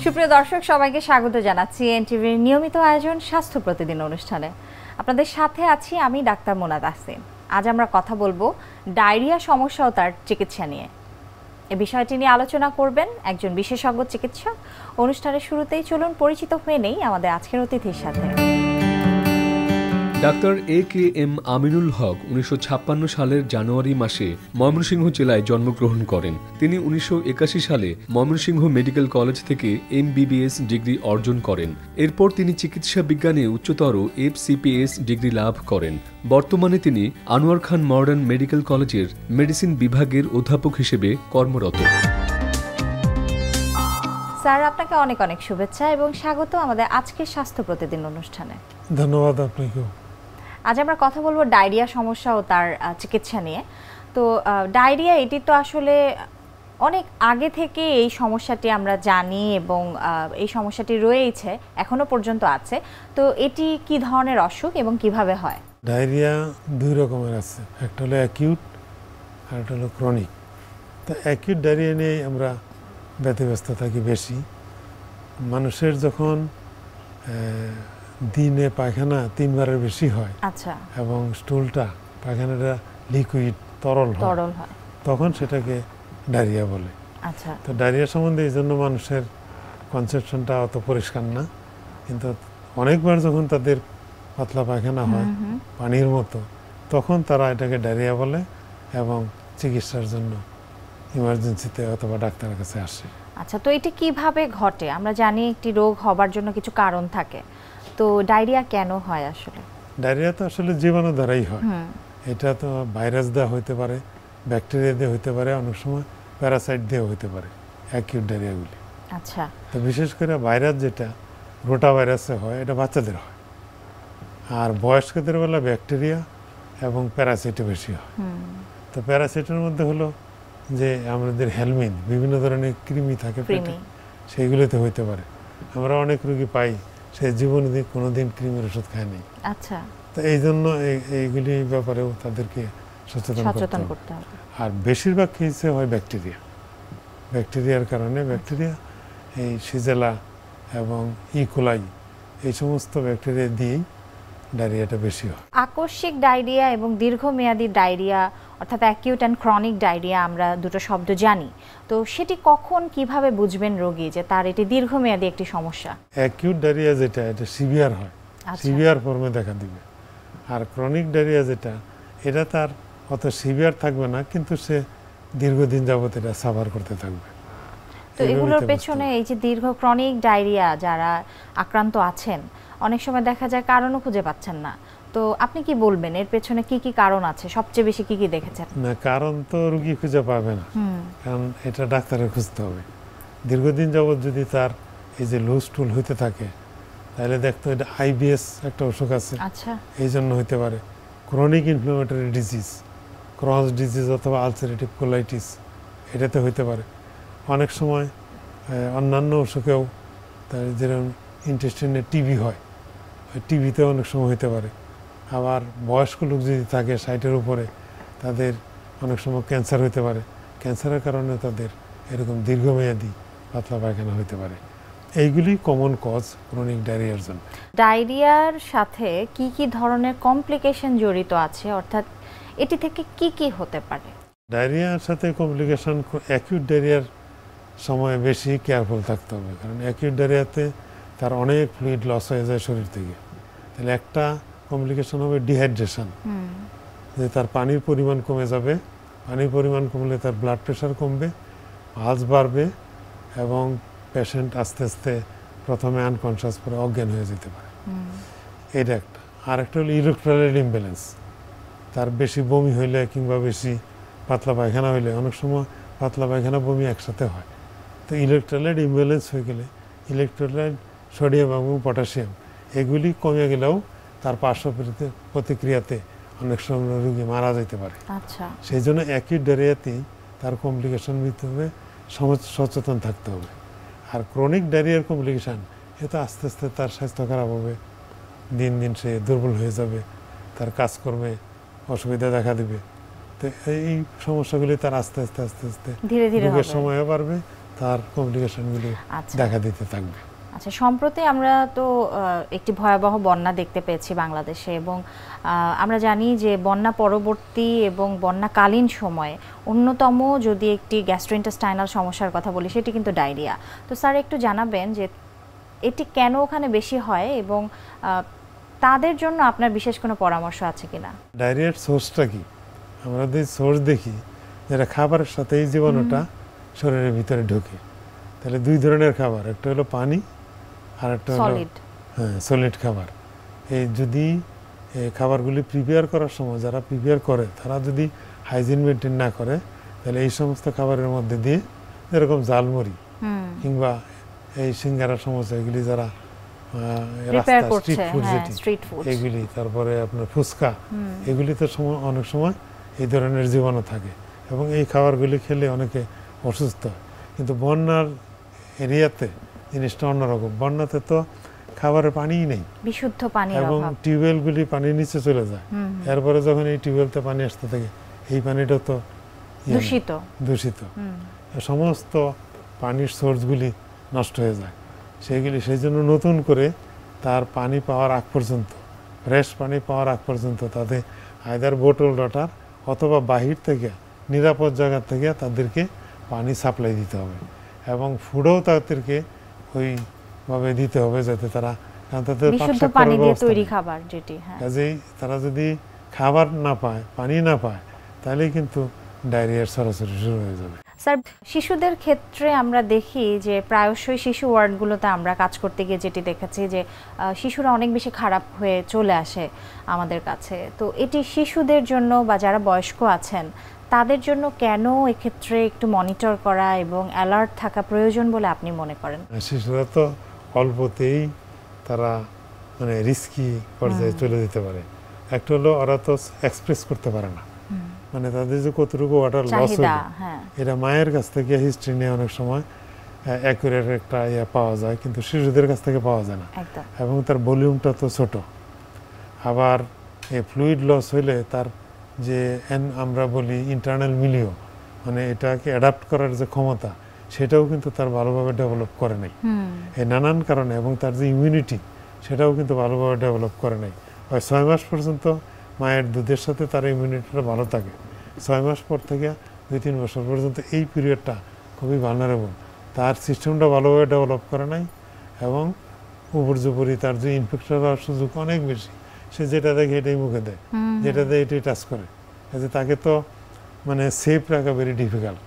সুপ্রিয় দর্শক সবাইকে স্বাগত জানাচ্ছি এনটিভির নিয়মিত আয়োজন স্বাস্থ্য প্রতিদিন অনুষ্ঠানে। আপনাদের সাথে আছি আমি ডাক্তার মোনা তাসিন। আজ আমরা কথা বলবো ডায়রিয়া সমস্যা ও তার চিকিৎসা নিয়ে। এই বিষয়টি নিয়ে আলোচনা করবেন একজন বিশেষজ্ঞ চিকিৎসক। অনুষ্ঠানের শুরুতেই চলুন পরিচিত হয়ে নেই আমাদের আজকের অতিথির সাথে। Doctor A K M. আমিনুল হক 1956 সালের জানুয়ারি মাসে ময়মনসিংহ জেলায় জন্মগ্রহণ করেন। তিনি 1981 সালে ময়মনসিংহ মেডিকেল কলেজ থেকে MBBS ডিগ্রি অর্জন করেন। এরপর তিনি চিকিৎসা বিজ্ঞানে উচ্চতর FCPS ডিগ্রি লাভ করেন। বর্তমানে তিনি আনোয়ার খান মডার্ন মেডিকেল কলেজের মেডিসিন বিভাগের অধ্যাপক হিসেবে কর্মরত। স্যার, আপনাকে অনেক অনেক শুভেচ্ছা এবং স্বাগত আমাদের আজকের স্বাস্থ্য প্রতিদিন অনুষ্ঠানে। ধন্যবাদ আপনাকেও। আজ আমরা কথা বলবো ডায়রিয়া সমস্যা ও তার চিকিৎসা নিয়ে। তো ডায়রিয়া এটি তো আসলে অনেক আগে থেকে এই সমস্যাটি আমরা জানি এবং এই সমস্যাটি রয়েছে, এখনো পর্যন্ত আছে। তো এটি কি ধরনের অসুখ এবং কিভাবে হয়? ডায়রিয়া দুই রকমের আছে, একটা হলো অ্যাকিউট আর একটা হলো ক্রনিক। তো অ্যাকিউট ডায়রিয়া নিয়ে আমরা ব্যতিব্যস্ত থাকি বেশি। মানুষের যখন দিনে পায়খানা 3 বারের বেশি হয়, আচ্ছা, এবং স্টুলটা পায়খানাটা লিকুইড তরল হয়, তখন সেটাকে ডায়রিয়া বলে। আচ্ছা, তো ডায়রিয়া সম্বন্ধে এই জন্য মানুষের কনসেপশনটা অত পরিষ্কার না, কিন্তু অনেকবার যখন তাদের পাতলা পায়খানা হয় পানির মতো, তখন তারা এটাকে ডায়রিয়া বলে এবং চিকিৎসার জন্য ইমার্জেন্সিতে অথবা ডাক্তারের কাছে আসে। আচ্ছা, তো এটি কিভাবে ঘটে? আমরা জানি একটি রোগ হবার জন্য কিছু কারণ থাকে, তো ডায়রিয়া কেন হয় আসলে? ডায়রিয়া তো আসলে জীবাণু দ্বারাই হয়। এটা তো ভাইরাস দেওয়া হইতে পারে, ব্যাকটেরিয়া দিয়ে হইতে পারে, অনেক সময় প্যারাসাইট দিয়ে হইতে পারে অ্যাকিউট ডায়রিয়াগুলি। আচ্ছা, তো বিশেষ করে ভাইরাস যেটা রোটা ভাইরাসে হয়, এটা বাচ্চাদের হয়, আর বয়স্কদের বেলা ব্যাকটেরিয়া এবং প্যারাসাইটে বেশি হয়। তো প্যারাসাইটের মধ্যে হলো যে আমাদের হেলমিন, বিভিন্ন ধরনের কৃমি থাকে পেটে, সেইগুলোতে হইতে পারে। আমরা অনেক রোগী পাই সে জীবনে কোনোদিন কৃমির ওষুধ খায়নি। আচ্ছা, তো এই জন্য এইগুলি ব্যাপারেও তাদেরকে সচেতন করতে হবে। আর বেশিরভাগ কেসে হয় ব্যাকটেরিয়ার কারণে। ব্যাকটেরিয়া এই সিজেলা এবং ইকোলাই এই সমস্ত ব্যাকটেরিয়া দিয়েই ডায়রিয়াটা বেশি হয়। আকস্মিক ডায়রিয়া এবং দীর্ঘমেয়াদী ডায়রিয়া অর্থাৎ অ্যাকিউট অ্যান্ড ক্রনিক ডায়রিয়া আমরা দুটো শব্দ জানি, তো সেটি কখন কিভাবে বুঝবেন রোগী যে তার এটি দীর্ঘমেয়াদী একটি সমস্যা? অ্যাকিউট ডায়রিয়া যেটা, এটা সিভিয়ার হয়, সিভিয়ার ফর্মে দেখা দিবে। আর ক্রনিক ডায়রিয়া যেটা, এটা তার অত সিভিয়ার থাকবে না, কিন্তু সে দীর্ঘদিন যাবত এটা সাফার করতে থাকবে। তো এগুলোর পেছনে এই যে দীর্ঘ ক্রনিক ডায়রিয়া যারা আক্রান্ত আছেন, অনেক সময় দেখা যায় কারণও খুঁজে পাচ্ছেন না, তো আপনি কি বলবেন এর পেছনে কি কি কারণ আছে? সবচেয়ে বেশি কি কি দেখেছেন? না, কারণ তো রোগী খুঁজে পাবে না, কারণ এটা ডাক্তারের খুঁজতে হবে। দীর্ঘদিন যাবত যদি তার এই যে লুজ স্টুল হইতে থাকে, তাহলে দেখতো এটা IBS একটা অসুখ আছে, আচ্ছা, এই জন্য হইতে পারে। Chronic inflammatory disease, cross disease অথবা আলসারেটিভ কোলাইটিস, এটাতে হইতে পারে। অনেক সময় অন্যান্য অসুখেও, যেরকম ইন্টেস্টিনে টিবি হয়, টিবিতেও অনেক সময় হইতে পারে। আবার বয়স্ক লোক যদি থাকে 60-এর উপরে, তাদের অনেক সময় ক্যান্সার হইতে পারে। ক্যান্সারের কারণে তাদের এরকম দীর্ঘমেয়াদী পাতলা পায়খানা হইতে পারে। এইগুলি কমন কজ ক্রনিক ডায়রিয়ার জন্য। ডায়রিয়ার সাথে কি কি ধরনের কমপ্লিকেশন জড়িত আছে, অর্থাৎ এটি থেকে কি কি হতে পারে? ডায়রিয়ার সাথে কমপ্লিকেশন, অ্যাকিউট ডায়রিয়ার সময় বেশি কেয়ারফুল থাকতে হবে, কারণ অ্যাকিউট ডায়রিয়াতে তার অনেক ফ্লুইড লস হয়ে যায় শরীর থেকে। তাহলে একটা কমপ্লিকেশন হবে ডিহাইড্রেশন, যে তার পানির পরিমাণ কমে যাবে। পানির পরিমাণ কমলে তার ব্লাড প্রেশার কমবে, পালস বাড়বে, এবং পেশেন্ট আস্তে আস্তে প্রথমে আনকনশাস, পরে অজ্ঞান হয়ে যেতে পারে। এটা একটা। আর একটা হলো ইলেকট্রোলাইট ইমব্যালেন্স, তার বেশি বমি হইলে কিংবা বেশি পাতলা পায়খানা হইলে, অনেক সময় পাতলা পায়খানা বমি একসাথে হয়। তো ইলেকট্রোলাইট ইমব্যালেন্স হয়ে গেলে ইলেকট্রোলাইট সোডিয়াম এবং পটাশিয়াম এগুলি কমে গেলেও তার পার্শ্ব প্রতিক্রিয়াতে অনেক সময় রোগী মারা যেতে পারে। আচ্ছা, সেই জন্য অ্যাকিউট ডায়রিয়াতেই তার কমপ্লিকেশন নিতে হবে, সচেতন থাকতে হবে। আর ক্রনিক ডায়রিয়ার কমপ্লিকেশান, এ তো আস্তে আস্তে তার স্বাস্থ্য খারাপ হবে, দিন দিন সে দুর্বল হয়ে যাবে, তার কাজকর্মে অসুবিধা দেখা দেবে। তো এই সমস্যাগুলি তার আস্তে আস্তে ধীরে ধীরে রোগের সময়ও বাড়বে, তার কমপ্লিকেশনগুলি আচ্ছা। দেখা দিতে থাকবে। আচ্ছা, সম্প্রতি আমরা তো একটি ভয়াবহ বন্যা দেখতে পেয়েছি বাংলাদেশে, এবং আমরা জানি যে বন্যা পরবর্তী এবং বন্যাকালীন সময়ে অন্যতম যদি একটি গ্যাস্ট্রোইন্টেস্টাইনাল সমস্যার কথা বলি সেটি কিন্তু ডায়রিয়া। তো স্যার একটু জানাবেন যে এটি কেন ওখানে বেশি হয় এবং তাদের জন্য আপনার বিশেষ কোনো পরামর্শ আছে কিনা? ডায়রিয়ার সোর্সটা কি? আমরা যদি সোর্স দেখি, যেটা খাবারের সাথে এই জীবাণুটা শরীরের ভিতরে ঢোকে, তাহলে দুই ধরনের খাবার, একটা হলো পানি আর একটা হলো সলিড খাবার। এই যদি এই খাবারগুলি প্রিপেয়ার করার সময় যারা প্রিপেয়ার করে তারা যদি হাইজিন মেনটেন না করে, তাহলে এই সমস্ত খাবারের মধ্যে দিয়ে যেরকম জালমুড়ি কিংবা এই সিঙ্গারা সমস্যা এগুলি যারা রাস্তা স্ট্রিট ফুড এগুলি, তারপরে আপনার ফুচকা, এগুলিতে অনেক সময় এই ধরনের জীবাণু থাকে এবং এই খাবারগুলি খেলে অনেকে অসুস্থ হয়। কিন্তু বন্যার এরিয়াতে জিনিসটা অন্যরকম। বন্যাতে তো খাবারের পানিই নেই, বিশুদ্ধ পানি, এবং টিউবওয়েলগুলি পানির নিচে চলে যায়। এরপরে যখন এই টিউবওয়েলতে পানি আসতে থাকে, এই পানিটা তো দূষিত, সমস্ত পানির সোর্সগুলি নষ্ট হয়ে যায়। সেই জন্য নতুন করে তার পানি পাওয়ার আগ পর্যন্ত, ফ্রেশ পানি পাওয়ার আগ পর্যন্ত তাদের আইদার বোটল ওয়াটার অথবা বাহির থেকে নিরাপদ জায়গা থেকে তাদেরকে পানি সাপ্লাই দিতে হবে, এবং ফুডও তাদেরকে ওইভাবে দিতে হবে যাতে তারা, কাজেই তারা যদি খাবার না পায়, পানি না পায়, তাহলেই কিন্তু ডায়রিয়ার সরাসরি শুরু হয়ে যাবে। স্যার, শিশুদের ক্ষেত্রে আমরা দেখি যে প্রায়শই শিশু ওয়ার্ডগুলোতে আমরা কাজ করতে গিয়ে যেটি দেখেছি যে শিশুরা অনেক বেশি খারাপ হয়ে চলে আসে আমাদের কাছে। তো এটি শিশুদের জন্য বা যারা বয়স্ক আছেন তাদের জন্য কেন এক্ষেত্রে একটু মনিটর করা এবং অ্যালার্ট থাকা প্রয়োজন বলে আপনি মনে করেন? শিশুরা তো অল্পতেই তারা মানে রিস্কি পর্যায়ে চলে যেতে পারে। একটা হলো ওরা তো এক্সপ্রেস করতে পারে না, মানে তাদের যে কতটুকু ওয়াটার লস হয়ে যায়, এটা মায়ের কাছ থেকে হিস্ট্রি নিয়ে অনেক সময় অ্যাকুরেট একটা পাওয়া যায়, কিন্তু শিশুদের কাছ থেকে পাওয়া যায় না, এবং তার ভলিউমটা তো ছোট। আবার এই ফ্লুইড লস হইলে তার যে আমরা বলি ইন্টারনাল মিলিও, মানে এটাকে অ্যাডাপ্ট করার যে ক্ষমতা, সেটাও কিন্তু তার ভালোভাবে ডেভেলপ করে নাই এই নানান কারণে, এবং তার যে ইমিউনিটি সেটাও কিন্তু ভালোভাবে ডেভেলপ করে নাই। 6 মাস পর্যন্ত মায়ের দুধের সাথে তার ইমিউনিটিটা ভালো থাকে, 6 মাস পর থেকে 2-3 বছর পর্যন্ত এই পিরিয়ডটা খুবই ভালনারেবল, তার সিস্টেমটা ভালোভাবে ডেভেলপ করে নাই, এবং উপর্যুপরি তার যে ইনফেকশন হওয়ার সুযোগ অনেক বেশি। সে যেটা দেখে এটাই মুখে দেয়, যেটা দেয় এটাই টাচ করে, কাজে তাকে তো মানে সেফ রাখা ভেরি ডিফিকাল্ট।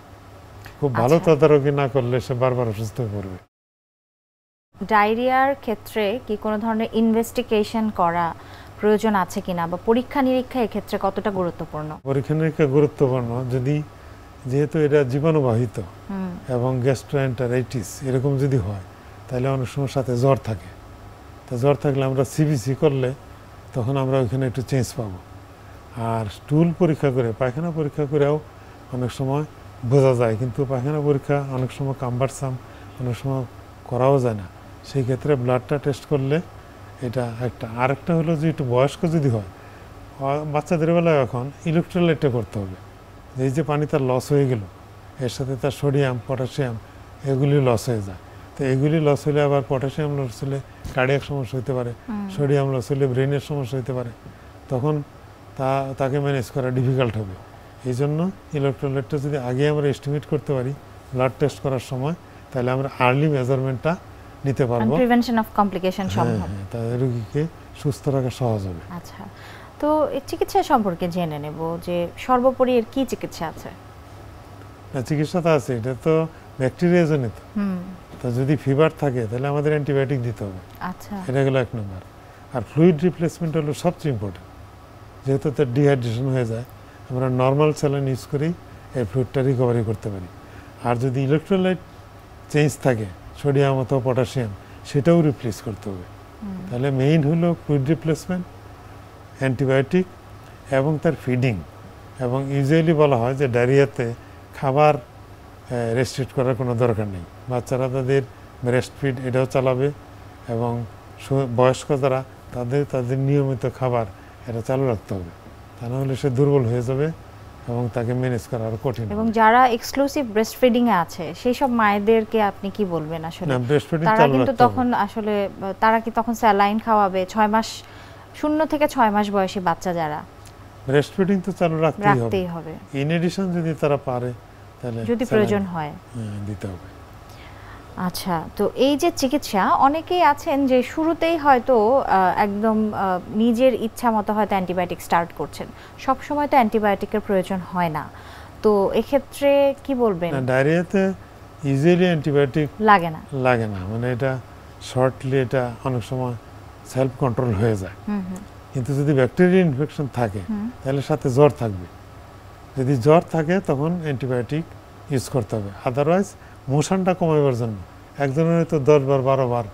খুব ভালো তদারকি না করলে সে বারবার অসুস্থ হয়ে পড়বে। ডায়রিয়ার ক্ষেত্রে কি কোনো ধরনের ইনভেস্টিগেশন করা প্রয়োজন আছে কিনা, বা পরীক্ষা নিরীক্ষা এক্ষেত্রে কতটা গুরুত্বপূর্ণ? পরীক্ষা নিরীক্ষা গুরুত্বপূর্ণ, যেহেতু এটা জীবাণুবাহিত এবং গ্যাস্ট্রোএন্টারাইটিস এরকম যদি হয়, তাহলে অনেক সময় সাথে জ্বর থাকে। তা জ্বর থাকলে আমরা সিবিসি করলে তখন আমরা ওইখানে একটু চেঞ্জ পাবো। আর স্টুল পরীক্ষা করে, পায়খানা পরীক্ষা করেও অনেক সময় বোঝা যায়, কিন্তু পায়খানা পরীক্ষা অনেক সময় কাম্বারসাম, অনেক সময় করাও যায় না। সেই ক্ষেত্রে ব্লাডটা টেস্ট করলে এটা একটা। আরেকটা হলো যে একটু বয়স্ক যদি হয়, বাচ্চাদের বেলায় এখন ইলেকট্রোলাইটটা করতে হবে, যে এই যে পানি তার লস হয়ে গেল, এর সাথে তার সোডিয়াম, পটাশিয়াম এগুলি লস হয়ে যায়। তো এগুলি লস হলে আবার পটাশিয়াম লস হলে কার্ডিয়াক সমস্যা হতে পারে, সোডিয়াম লস হলে ব্রেনের সমস্যা হতে পারে, তখন তাকে ম্যানেজ করা ডিফিকাল্ট হবে। এই জন্য ইলেকট্রোলাইটটা যদি আগে আমরা এস্টিমেট করতে পারি ব্লাড টেস্ট করার সময়, তাহলে আমরা আর্লি মেজারমেন্টটা নিতে পারবো, প্রিভেনশন অফ কমপ্লিকেশন সম্ভব, তাদের রোগীকে সুস্থ রাখা সহজ হবে। আচ্ছা, তো এই চিকিৎসা সম্পর্কে জেনে নেব যে সর্বোপরি এর কি চিকিৎসা আছে? না, চিকিৎসা তো আছে, এটা তো ব্যাকটেরিয়া জনিত। তো যদি ফিভার থাকে তাহলে আমাদের অ্যান্টিবায়োটিক দিতে হবে। আচ্ছা, এটা গেল 1 নম্বর। আর ফ্লুইড রিপ্লেসমেন্ট হলো সবচেয়ে ইম্পর্টেন্ট, যেহেতু তার ডিহাইড্রেশন হয়ে যায়, আমরা নর্মাল স্যালাইন ইউজ করেই এই ফ্লুইডটা রিকভারি করতে পারি। আর যদি ইলেকট্রোলাইট চেঞ্জ থাকে, সোডিয়াম অথবা পটাশিয়াম, সেটাও রিপ্লেস করতে হবে। তাহলে মেইন হলো ফ্লুইড রিপ্লেসমেন্ট, অ্যান্টিবায়োটিক এবং তার ফিডিং। এবং ইউজুয়ালি বলা হয় যে ডায়রিয়াতে খাবার রেস্ট্রিক্ট করার কোনো দরকার নেই, বাচ্চারা তাদের ব্রেস্ট ফিড এটাও চালাবে, এবং বয়স্ক যারা তাদের নিয়মিত খাবার এটা চালু রাখতে হবে, তা নাহলে সে দুর্বল হয়ে যাবে এবং তাকে ম্যানেজ করা আরো কঠিন। এবং যারা এক্সক্লুসিভ ব্রেস্ট ফিডিং এ আছে সেই সব মায়েদেরকে আপনি কি বলবেন আসলে? না, ব্রেস্ট ফিডিং তারা কিন্তু তখন আসলে তারা কি তখন স্যালাইন খাওয়াবে 6 মাস, 0 থেকে 6 মাস বয়সী বাচ্চা যারা, ব্রেস্ট ফিডিং তো চালু রাখতেই হবে। ইন এডিশন যদি তারা পারে তাহলে যদি প্রয়োজন হয় দিতে হবে। আচ্ছা, তো এই যে চিকিৎসা, অনেকেই আছেন যে শুরুতেই হয়তো একদম নিজের ইচ্ছা মতো হয়তো অ্যান্টিবায়োটিক স্টার্ট করছেন, সব সময় তো অ্যান্টিবায়োটিকের প্রয়োজন হয় না, তো এক্ষেত্রে কি বলবেন? ডায়রিয়াতে ইজিলি অ্যান্টিবায়োটিক লাগে না, মানে এটা শর্টলি এটা অনেক সময় সেলফ কন্ট্রোল হয়ে যায়। কিন্তু যদি ব্যাকটেরিয়া ইনফেকশন থাকে তাহলে সাথে জ্বর থাকবে, যদি জ্বর থাকে তখন অ্যান্টিবায়োটিক ইউজ করতে হবে। আদারওয়াইজ মোশনটা কমাবার জন্য, একজনের হয়তো 10 বার 12 বার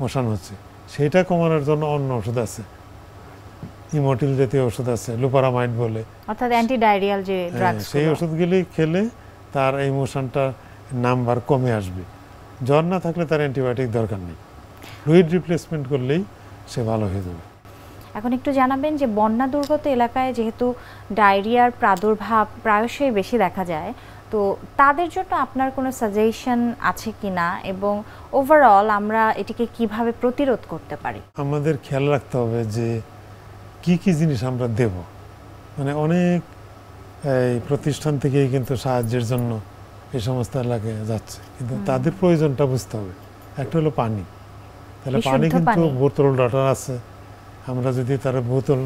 মোশন হচ্ছে, সেইটা কমানোর জন্য অন্য ওষুধ আছে, ইমোটিল জাতীয় ওষুধ আছে, লুপারামাইড বলে, অর্থাৎ অ্যান্টি ডায়রিয়াল যে ড্রাগস, সেই ওষুধগুলি খেলে তার এই মোশনটা নাম্বার কমে আসবে। জ্বর না থাকলে তার অ্যান্টিবায়োটিক দরকার নেই, ফ্লুইড রিপ্লেসমেন্ট করলেই সে ভালো হয়ে যাবে। এখন একটু জানাবেন যে বন্যা দুর্গত এলাকায় যেহেতু ডায়রিয়ার প্রাদুর্ভাব প্রায়শই বেশি দেখা যায়, তো তাদের জন্য আপনার কোনো সাজেশন আছে কিনা, এবং ওভারঅল আমরা এটিকে কিভাবে প্রতিরোধ করতে পারি? আমাদের খেয়াল রাখতে হবে যে কি কি জিনিস আমরা দেব, মানে অনেক এই প্রতিষ্ঠান থেকেই কিন্তু সাহায্যের জন্য এই সমস্ত এলাকায় যাচ্ছে, কিন্তু তাদের প্রয়োজনটা বুঝতে হবে। একটা হলো পানি, তাহলে পানি কিন্তু বোতল ওয়াটার আছে, আমরা যদি তার বোতল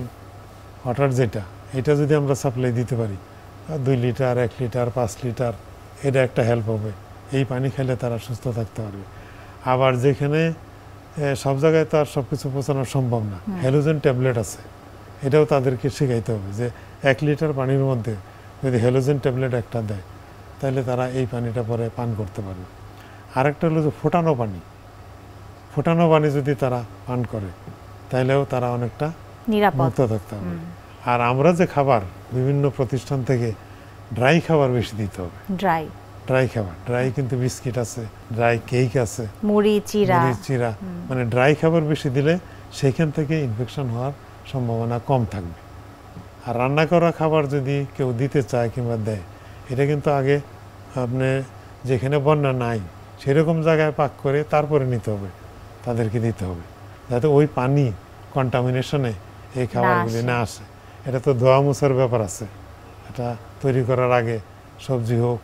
ওয়াটার যেটা, এটা যদি আমরা সাপ্লাই দিতে পারি 2 লিটার 1 লিটার 5 লিটার, এটা একটা হেল্প হবে। এই পানি খেলে তারা সুস্থ থাকতে পারবে। আবার যেখানে সব জায়গায় তো আর সব কিছু পৌঁছানো সম্ভব না, হ্যালোজেন ট্যাবলেট আছে, এটাও তাদেরকে শেখাইতে হবে যে 1 লিটার পানির মধ্যে যদি হ্যালোজেন ট্যাবলেট একটা দেয় তাহলে তারা এই পানিটা পরে পান করতে পারবে। আরেকটা হলো যে ফোটানো পানি যদি তারা পান করে তাহলেও তারা অনেকটা মুক্ত থাকতে হবে। আর আমরা যে খাবার বিভিন্ন প্রতিষ্ঠান থেকে ড্রাই খাবার বেশি দিতে হবে, ড্রাই খাবার, ড্রাই কিন্তু বিস্কিট আছে, ড্রাই কেক আছে, মুড়ি চিরা, মানে ড্রাই খাবার বেশি দিলে সেখান থেকে ইনফেকশন হওয়ার সম্ভাবনা কম থাকবে। আর রান্না করা খাবার যদি কেউ দিতে চায় কিংবা দেয়, এটা কিন্তু আগে আপনি যেখানে বন্যা নাই সেরকম জায়গায় পাক করে তারপরে নিতে হবে, তাদেরকে দিতে হবে, যাতে ওই পানি কন্টামিনেশনে এই খাবারগুলি না আসে। এটা তো ধোয়া মোছার ব্যাপার আছে, এটা তৈরি করার আগে সবজি হোক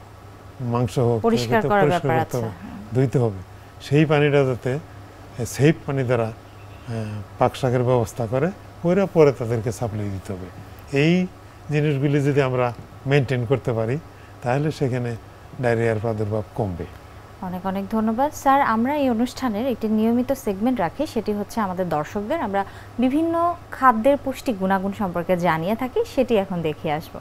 মাংস হোক পরিষ্কার করতে হবে, ধুইতে হবে। সেই পানিটা যাতে সেফ পানি দ্বারা পাক শাকের ব্যবস্থা করে পরে তাদেরকে সাপ্লাই দিতে হবে। এই জিনিসগুলি যদি আমরা মেনটেন করতে পারি তাহলে সেখানে ডায়রিয়ার প্রাদুর্ভাব কমবে। অনেক অনেক ধন্যবাদ স্যার। আমরা এই অনুষ্ঠানের একটি নিয়মিত সেগমেন্ট রাখি, সেটি হচ্ছে আমাদের দর্শকদের আমরা বিভিন্ন খাদ্যের পুষ্টি গুণাগুণ সম্পর্কে জানিয়ে থাকি, সেটি এখন দেখে আসব।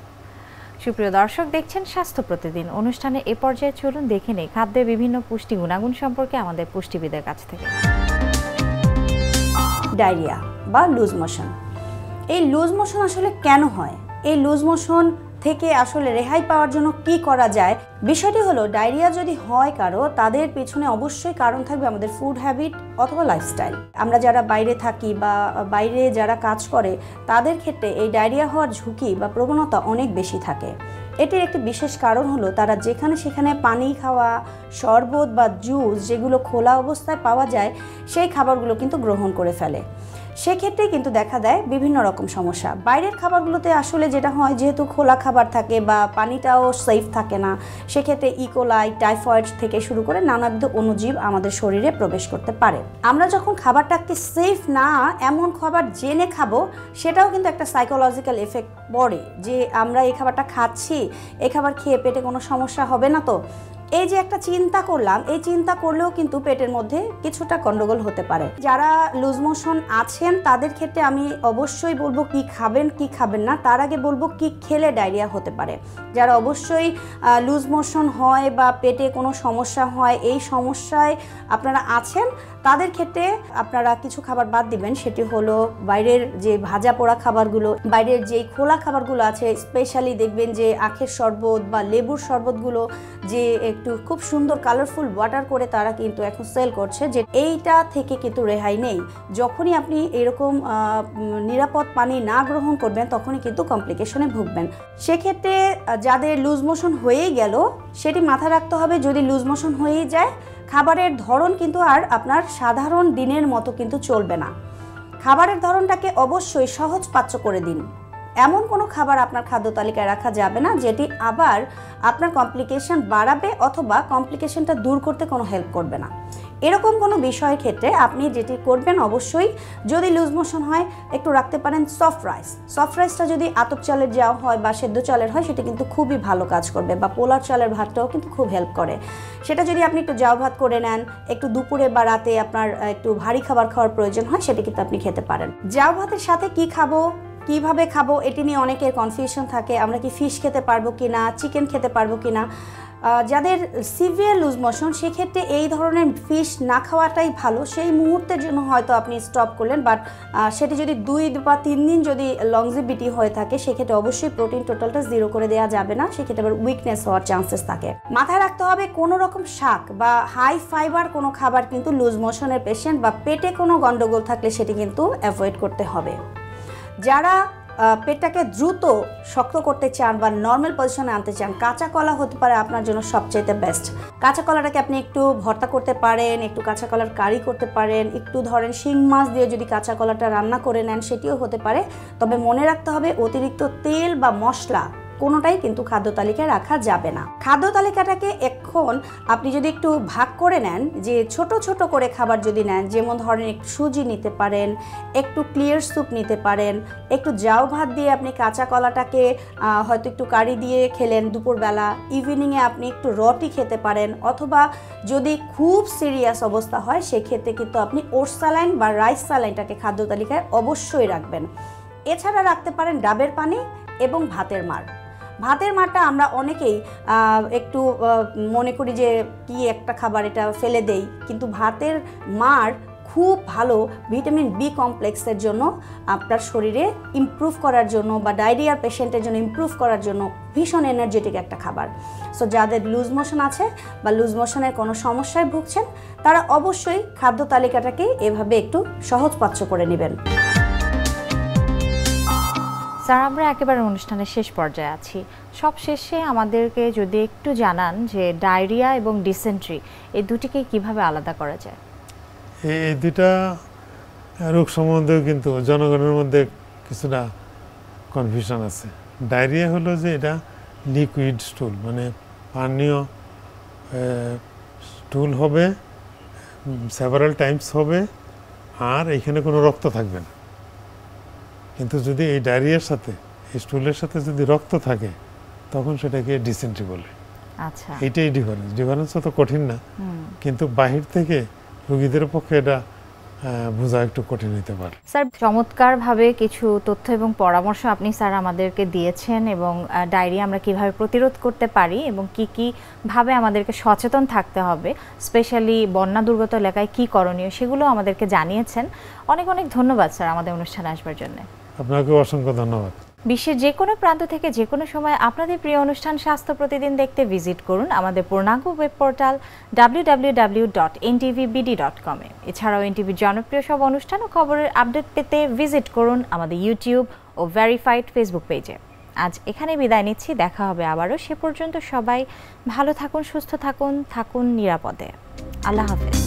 সুপ্রিয় দর্শক, দেখছেন স্বাস্থ্য প্রতিদিন অনুষ্ঠানে এ পর্যায়ে চলুন দেখে নেই খাদ্যের বিভিন্ন পুষ্টি গুণাগুণ সম্পর্কে আমাদের পুষ্টিবিদের কাছ থেকে। ডায়রিয়া বা লুজ মোশন, এই লুজ মোশন আসলে কেন হয়, এই লুজ মোশন থেকে আসলে রেহাই পাওয়ার জন্য কি করা যায়? বিষয়টি হলো, ডায়রিয়া যদি হয় কারো, তাদের পেছনে অবশ্যই কারণ থাকবে আমাদের ফুড হ্যাবিট অথবা লাইফস্টাইল। আমরা যারা বাইরে থাকি বা বাইরে যারা কাজ করে তাদের ক্ষেত্রে এই ডায়রিয়া হওয়ার ঝুঁকি বা প্রবণতা অনেক বেশি থাকে। এটির একটি বিশেষ কারণ হলো তারা যেখানে সেখানে পানি খাওয়া, শরবত বা জুস যেগুলো খোলা অবস্থায় পাওয়া যায় সেই খাবারগুলো কিন্তু গ্রহণ করে ফেলে। সেক্ষেত্রে কিন্তু দেখা দেয় বিভিন্ন রকম সমস্যা। বাইরের খাবারগুলোতে আসলে যেটা হয়, যেহেতু খোলা খাবার থাকে বা পানিটাও সেফ থাকে না, সেক্ষেত্রে ইকোলাই, টাইফয়েড থেকে শুরু করে নানাবিধ অণুজীব আমাদের শরীরে প্রবেশ করতে পারে। আমরা যখন খাবারটাকে সেফ না এমন খাবার জেনে খাবো, সেটাও কিন্তু একটা সাইকোলজিক্যাল এফেক্ট পড়ে, যে আমরা এই খাবারটা খাচ্ছি, এই খাবার খেয়ে পেটে কোনো সমস্যা হবে না তো। এই যে একটা চিন্তা করলাম, এই চিন্তা করলেও কিন্তু পেটের মধ্যে কিছুটা গন্ডগোল হতে পারে। যারা লুজ মোশন আছেন তাদের ক্ষেত্রে আমি অবশ্যই বলবো কি খাবেন কি খাবেন না, তার আগে বলবো কি খেলে ডায়রিয়া হতে পারে। যারা অবশ্যই লুজ মোশন হয় বা পেটে কোনো সমস্যা হয়, এই সমস্যায় আপনারা আছেন, তাদের ক্ষেত্রে আপনারা কিছু খাবার বাদ দিবেন। সেটি হলো বাইরের যে ভাজা পোড়া খাবারগুলো, বাইরের যে খোলা খাবারগুলো আছে, স্পেশালি দেখবেন যে আখের শরবত বা লেবুর শরবতগুলো যে একটু খুব সুন্দর কালারফুল ওয়াটার করে তারা কিন্তু এখন সেল করছে, যে এইটা থেকে কিন্তু রেহাই নেই। যখনই আপনি এরকম নিরাপদ পানি না গ্রহণ করবেন তখনই কিন্তু কমপ্লিকেশনে ভুগবেন। সেক্ষেত্রে যাদের লুজ মোশন হয়েই গেল সেটি মাথায় রাখতে হবে, যদি লুজ মোশন হয়েই যায় খাবারের ধরন কিন্তু আর আপনার সাধারণ দিনের মতো কিন্তু চলবে না। খাবারের ধরনটাকে অবশ্যই সহজপাচ্য করে দিন। এমন কোনো খাবার আপনার খাদ্য তালিকায় রাখা যাবে না যেটি আবার আপনার কমপ্লিকেশন বাড়াবে অথবা কমপ্লিকেশনটা দূর করতে কোনো হেল্প করবে না। এরকম কোনো বিষয়ের ক্ষেত্রে আপনি যেটি করবেন, অবশ্যই যদি লুজ মোশন হয় একটু রাখতে পারেন সফট রাইস। সফট রাইসটা যদি আতপ চালের যাওয়া হয় বা সেদ্ধ চালের হয় সেটা কিন্তু খুবই ভালো কাজ করবে, বা পোলার চালের ভাতটাও কিন্তু খুব হেল্প করে। সেটা যদি আপনি একটু জাউ ভাত করে নেন, একটু দুপুরে বা রাতে আপনার একটু ভারী খাবার খাওয়ার প্রয়োজন হয়, সেটা কিন্তু আপনি খেতে পারেন। জাউ ভাতের সাথে কি খাবো, কিভাবে খাবো, এটি নিয়ে অনেকের কনফিউশন থাকে। আমরা কি ফিশ খেতে পারবো কি না, চিকেন খেতে পারবো কি না। যাদের সিভিয়ার লুজ মোশন সেক্ষেত্রে এই ধরনের ফিশ না খাওয়াটাই ভালো। সেই মুহূর্তের জন্য হয়তো আপনি স্টপ করলেন, বাট সেটি যদি 2 বা 3 দিন যদি লংজিভিটি হয়ে থাকে সেক্ষেত্রে অবশ্যই প্রোটিন টোটালটা 0 করে দেওয়া যাবে না, সেক্ষেত্রে আবার উইকনেস হওয়ার চান্সেস থাকে। মাথায় রাখতে হবে কোনো রকম শাক বা হাই ফাইবার কোনো খাবার কিন্তু লুজ মোশনের পেশেন্ট বা পেটে কোনো গন্ডগোল থাকলে সেটি কিন্তু অ্যাভয়েড করতে হবে। যারা পেটটাকে দ্রুত শক্ত করতে চান বা নর্মাল পজিশনে আনতে চান, কাঁচা কলা হতে পারে আপনার জন্য সবচেয়ে বেস্ট। কাঁচা কলাটাকে আপনি একটু ভর্তা করতে পারেন, একটু কাঁচা কলার কারি করতে পারেন, একটু ধরেন শিং মাছ দিয়ে যদি কাঁচা কলাটা রান্না করে নেন সেটিও হতে পারে। তবে মনে রাখতে হবে অতিরিক্ত তেল বা মশলা কোনোটাই কিন্তু খাদ্য তালিকায় রাখা যাবে না। খাদ্য তালিকাটাকে এখন আপনি যদি একটু ভাগ করে নেন, যে ছোট ছোট করে খাবার যদি নেন, যেমন ধরেন একটু সুজি নিতে পারেন, একটু ক্লিয়ার স্যুপ নিতে পারেন, একটু জাউ ভাত দিয়ে আপনি কাঁচা কলাটাকে হয়তো একটু কারি দিয়ে খেলেন দুপুরবেলা, ইভিনিংয়ে আপনি একটু রুটি খেতে পারেন, অথবা যদি খুব সিরিয়াস অবস্থা হয় সেক্ষেত্রে কিন্তু আপনি ওটস স্যালাইন বা রাইস স্যালাইনটাকে খাদ্য তালিকায় অবশ্যই রাখবেন। এছাড়া রাখতে পারেন ডাবের পানি এবং ভাতের মাড়। ভাতের মাড়টা আমরা অনেকেই একটু মনে করি যে কি একটা খাবার, এটা ফেলে দেই, কিন্তু ভাতের মাড় খুব ভালো ভিটামিন বি কমপ্লেক্সের জন্য, আপনার শরীরে ইমপ্রুভ করার জন্য বা ডায়রিয়ার পেশেন্টের জন্য ইমপ্রুভ করার জন্য ভীষণ এনার্জেটিক একটা খাবার। সো যাদের লুজ মোশন আছে বা লুজ মোশনের কোনো সমস্যায় ভুগছেন তারা অবশ্যই খাদ্য তালিকাটাকে এভাবে একটু সহজপাচ্য করে নেবেন। স্যার, আমরা একেবারে অনুষ্ঠানের শেষ পর্যায়ে আছি। সব শেষে আমাদেরকে যদি একটু জানান যে ডায়রিয়া এবং ডিসেন্ট্রি এই দুটিকে কিভাবে আলাদা করা যায়। এই দুটা রোগ সম্বন্ধেও কিন্তু জনগণের মধ্যে কিছুটা কনফিউশন আছে। ডায়রিয়া হলো যে এটা লিকুইড স্টুল, মানে পানীয় স্টুল হবে, সেভারাল টাইমস হবে, আর এখানে কোনো রক্ত থাকবে না। কিন্তু যদি এই ডায়রিয়ার সাথে এই স্টুলের সাথে যদি রক্ত থাকে তখন সেটাকে ডিসেন্ট্রি বলে। আচ্ছা, এইটাই ডিফারেন্স অত কঠিন না, কিন্তু বাহির থেকে রোগীদের পক্ষে এটা বোঝা একটু কঠিন হতে পারে। স্যার, চমৎকারভাবে কিছু তথ্য এবং পরামর্শ আপনি স্যার আমাদেরকে দিয়েছেন, এবং ডায়রিয়া আমরা কিভাবে প্রতিরোধ করতে পারি এবং কি ভাবে আমাদেরকে সচেতন থাকতে হবে, স্পেশালি বন্যা দুর্গত এলাকায় কি করণীয় সেগুলো আমাদেরকে জানিয়েছেন। অনেক অনেক ধন্যবাদ স্যার আমাদের অনুষ্ঠানে আসবার জন্য। আপনাকে অসংখ্য ধন্যবাদ। বিশ্বের যে কোনো প্রান্ত থেকে যে কোনো সময় আপনাদের প্রিয় অনুষ্ঠান স্বাস্থ্য প্রতিদিন দেখতে ভিজিট করুন আমাদের পূর্ণাঙ্গ ওয়েব পোর্টাল www.ntvbd.com এ। এছাড়াও এনটিভির জনপ্রিয় সব অনুষ্ঠান ও খবরের আপডেট পেতে ভিজিট করুন আমাদের ইউটিউব ও ভেরিফাইড ফেসবুক পেজে। আজ এখানে বিদায় নিচ্ছি, দেখা হবে আবারও। সে পর্যন্ত সবাই ভালো থাকুন, সুস্থ থাকুন, থাকুন নিরাপদে। আল্লাহ হাফেজ।